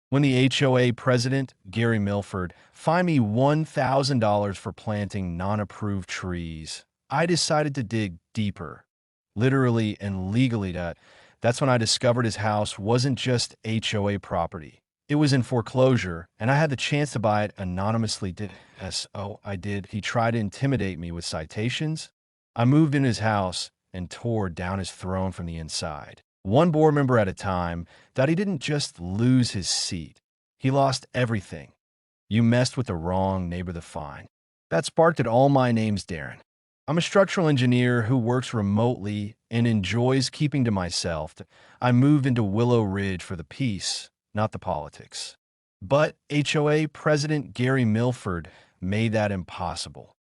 When the HOA president, Gary Milford, fined me $1,000 for planting non-approved trees, I decided to dig deeper, literally and legally. That's when I discovered his house wasn't just HOA property. It was in foreclosure, and I had the chance to buy it anonymously. I did. He tried to intimidate me with citations. I moved in his house and tore down his throne from the inside, one board member at a time. That he didn't just lose his seat. He lost everything. You messed with the wrong neighbor, the fine. That sparked it all. My name's Darren. I'm a structural engineer who works remotely and enjoys keeping to myself. I moved into Willow Ridge for the peace, not the politics. But HOA President Gary Milford made that impossible.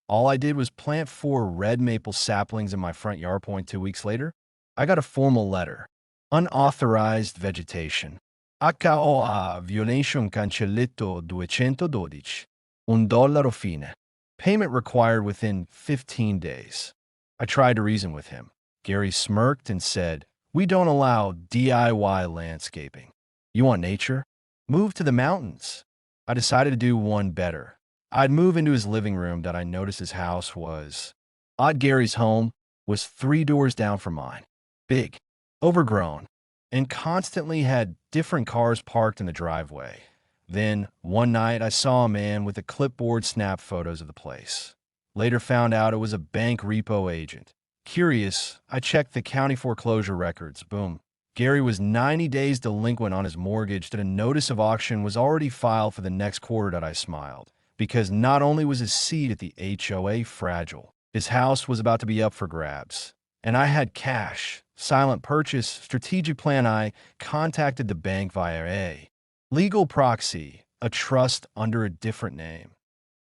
All I did was plant 4 red maple saplings in my front yard. 2 weeks later, I got a formal letter. Unauthorized vegetation. HOA violation cancelletto 212. $1 fine. Payment required within 15 days. I tried to reason with him. Gary smirked and said, "We don't allow DIY landscaping. You want nature? Move to the mountains." I decided to do one better. I'd move into his living room. That I noticed his house was odd. Gary's home was 3 doors down from mine. Big, overgrown, and constantly had different cars parked in the driveway. Then, one night, I saw a man with a clipboard snap photos of the place. Later found out it was a bank repo agent. Curious, I checked the county foreclosure records. Boom. Gary was 90 days delinquent on his mortgage. That a notice of auction was already filed for the next quarter. That I smiled, because not only was his seat at the HOA fragile, his house was about to be up for grabs. And I had cash, silent purchase, strategic plan. I contacted the bank via a legal proxy, a trust under a different name.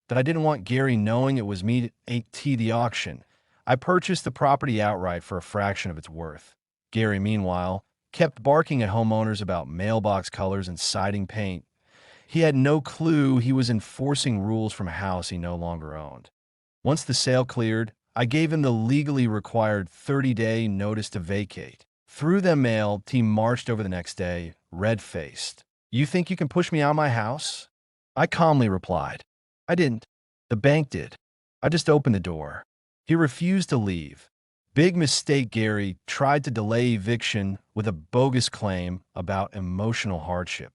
That I didn't want Gary knowing it was me at the auction. I purchased the property outright for a fraction of its worth. Gary, meanwhile, kept barking at homeowners about mailbox colors and siding paint. He had no clue he was enforcing rules from a house he no longer owned. Once the sale cleared, I gave him the legally required 30-day notice to vacate. Through the mail, team marched over the next day, red-faced. "You think you can push me out of my house?" I calmly replied. "I didn't. The bank did. I just opened the door." He refused to leave. Big mistake. Gary tried to delay eviction with a bogus claim about emotional hardship.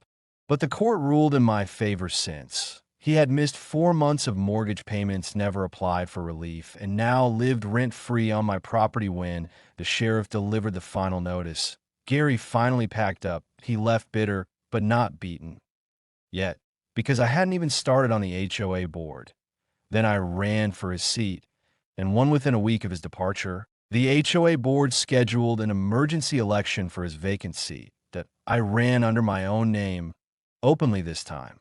But the court ruled in my favor since. He had missed 4 months of mortgage payments, never applied for relief, and now lived rent-free on my property when the sheriff delivered the final notice. Gary finally packed up. He left bitter, but not beaten. Yet, because I hadn't even started on the HOA board. Then I ran for his seat, and won within a week of his departure. The HOA board scheduled an emergency election for his vacant seat. That I ran under my own name, openly this time.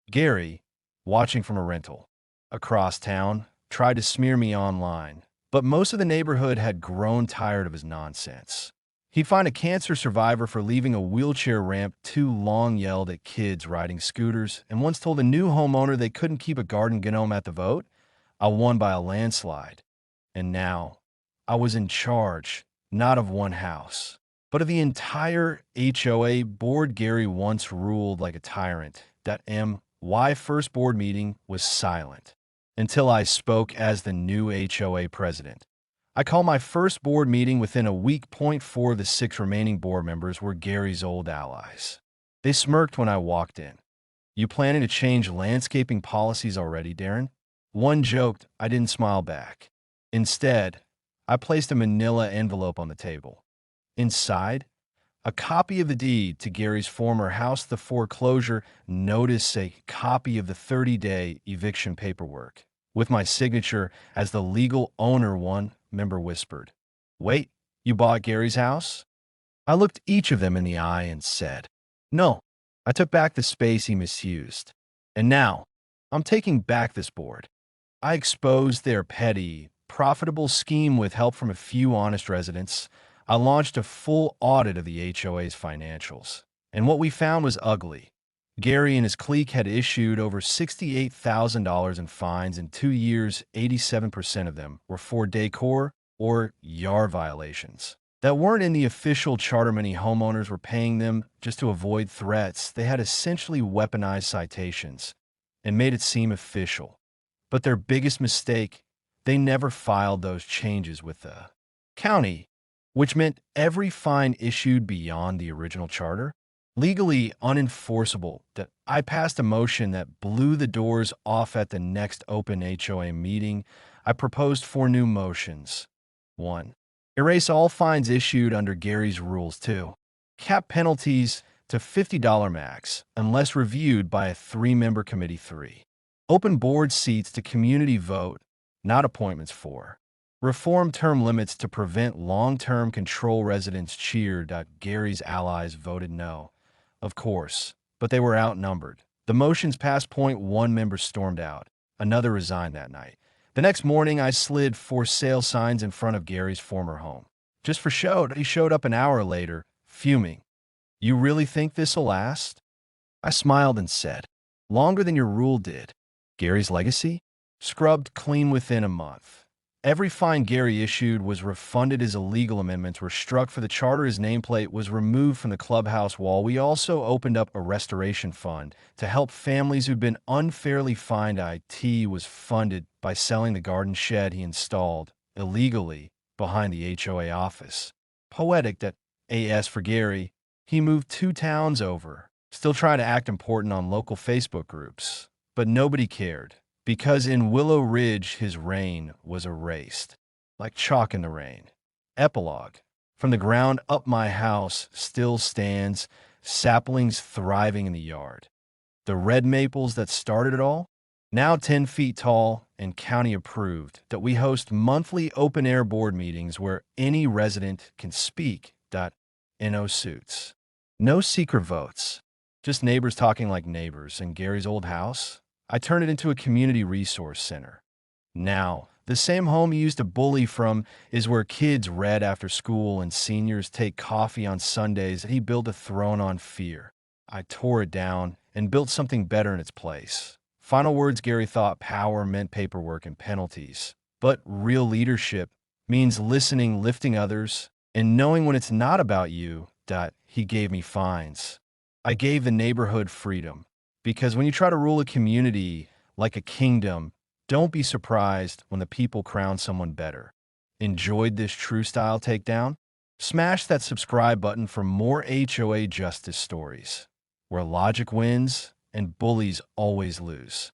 Gary, watching from a rental across town, tried to smear me online, but most of the neighborhood had grown tired of his nonsense. He fined a cancer survivor for leaving a wheelchair ramp too long, yelled at kids riding scooters, and once told a new homeowner they couldn't keep a garden gnome at the vote. I won by a landslide. And now, I was in charge, not of one house, but of the entire HOA board. Gary once ruled like a tyrant. That my first board meeting was silent until I spoke as the new HOA president. I called my first board meeting within a week. 4 of the 6 remaining board members were Gary's old allies. They smirked when I walked in. "You planning to change landscaping policies already, Darren?" One joked. I didn't smile back. Instead, I placed a manila envelope on the table. Inside, a copy of the deed to Gary's former house, the foreclosure notice, a copy of the 30-day eviction paperwork, with my signature as the legal owner. One member whispered, "Wait, you bought Gary's house?" I looked each of them in the eye and said, "No, I took back the space he misused. And now, I'm taking back this board." I exposed their petty, profitable scheme with help from a few honest residents. I launched a full audit of the HOA's financials, and what we found was ugly. Gary and his clique had issued over $68,000 in fines in 2 years. 87% of them were for decor or yard violations. that weren't in the official charter. Many homeowners were paying them just to avoid threats. They had essentially weaponized citations and made it seem official. But their biggest mistake, they never filed those changes with the county, which meant every fine issued beyond the original charter, legally unenforceable. That I passed a motion that blew the doors off at the next open HOA meeting. I proposed 4 new motions. 1. Erase all fines issued under Gary's rules. 2. Cap penalties to $50 max unless reviewed by a 3-member committee. 3. Open board seats to community vote, not appointments. 4. Reform term limits to prevent long-term control. Residents cheered. Gary's allies voted no, of course, but they were outnumbered. The motions passed. 1 member stormed out. Another resigned that night. The next morning, I slid for sale signs in front of Gary's former home. Just for show, he showed up an hour later, fuming. "You really think this'll last?" I smiled and said, "Longer than your rule did." Gary's legacy? Scrubbed clean within a month. Every fine Gary issued was refunded. His illegal amendments were struck for the charter. His nameplate was removed from the clubhouse wall. We also opened up a restoration fund to help families who'd been unfairly fined. IT was funded by selling the garden shed he installed illegally behind the HOA office. Poetic that AS for Gary, he moved 2 towns over, still trying to act important on local Facebook groups. But nobody cared, because in Willow Ridge his reign was erased, like chalk in the rain. Epilogue. From the ground up, my house still stands, saplings thriving in the yard. The red maples that started it all, now 10 feet tall and county approved, that we host monthly open-air board meetings where any resident can speak. No suits. No secret votes. Just neighbors talking like neighbors. In Gary's old house, I turned it into a community resource center. Now, the same home he used to bully from is where kids read after school and seniors take coffee on Sundays. He built a throne on fear. I tore it down and built something better in its place. Final words. Gary thought power meant paperwork and penalties. But real leadership means listening, lifting others, and knowing when it's not about you. He gave me fines. I gave the neighborhood freedom. Because when you try to rule a community like a kingdom, don't be surprised when the people crown someone better. Enjoyed this true style takedown? Smash that subscribe button for more HOA justice stories, where logic wins and bullies always lose.